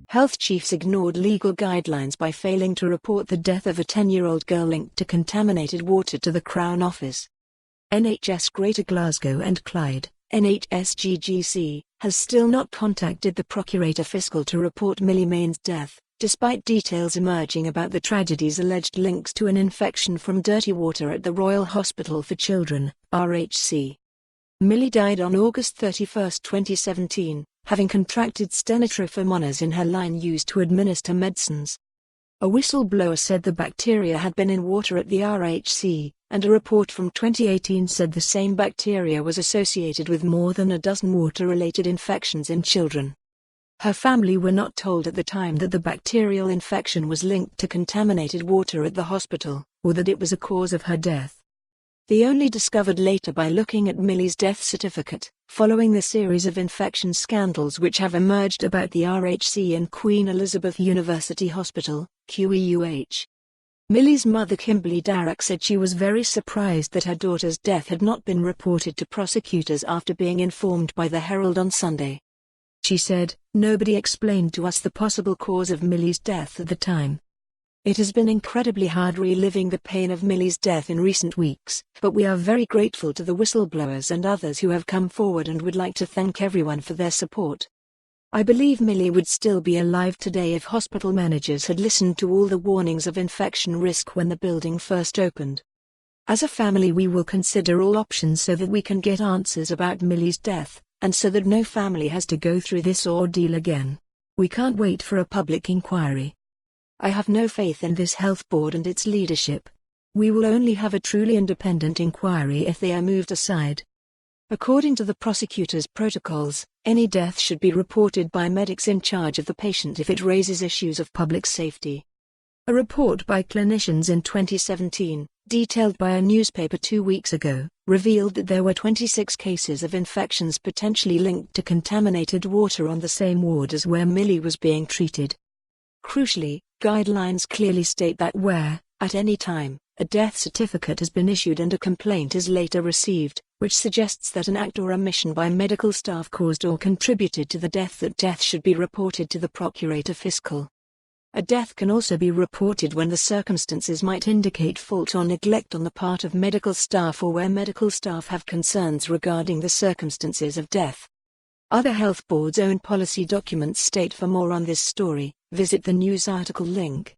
Health chiefs ignored legal guidelines by failing to report the death of a 10-year-old girl linked to contaminated water to the Crown Office. NHS Greater Glasgow and Clyde, NHSGGC, has still not contacted the procurator fiscal to report Millie Main's death, despite details emerging about the tragedy's alleged links to an infection from dirty water at the Royal Hospital for Children, RHC. Millie died on August 31, 2017, having contracted Stenotrophomonas in her line used to administer medicines. A whistleblower said the bacteria had been in water at the RHC, and a report from 2018 said the same bacteria was associated with more than a dozen water-related infections in children. Her family were not told at the time that the bacterial infection was linked to contaminated water at the hospital, or that it was a cause of her death. They only discovered later by looking at Millie's death certificate, following the series of infection scandals which have emerged about the RHC and Queen Elizabeth University Hospital, QEUH. Millie's mother Kimberly Darroch said she was very surprised that her daughter's death had not been reported to prosecutors after being informed by the Herald on Sunday. She said, "Nobody explained to us the possible cause of Millie's death at the time. It has been incredibly hard reliving the pain of Millie's death in recent weeks, but we are very grateful to the whistleblowers and others who have come forward and would like to thank everyone for their support. I believe Millie would still be alive today if hospital managers had listened to all the warnings of infection risk when the building first opened. As a family, we will consider all options so that we can get answers about Millie's death, and so that no family has to go through this ordeal again. We can't wait for a public inquiry. I have no faith in this health board and its leadership. We will only have a truly independent inquiry if they are moved aside." According to the prosecutor's protocols, any death should be reported by medics in charge of the patient if it raises issues of public safety. A report by clinicians in 2017, detailed by a newspaper 2 weeks ago, revealed that there were 26 cases of infections potentially linked to contaminated water on the same ward as where Millie was being treated. Crucially, guidelines clearly state that where, at any time, a death certificate has been issued and a complaint is later received, which suggests that an act or omission by medical staff caused or contributed to the death, that death should be reported to the procurator fiscal. A death can also be reported when the circumstances might indicate fault or neglect on the part of medical staff, or where medical staff have concerns regarding the circumstances of death. Other health boards' own policy documents state. For more on this story, visit the news article link.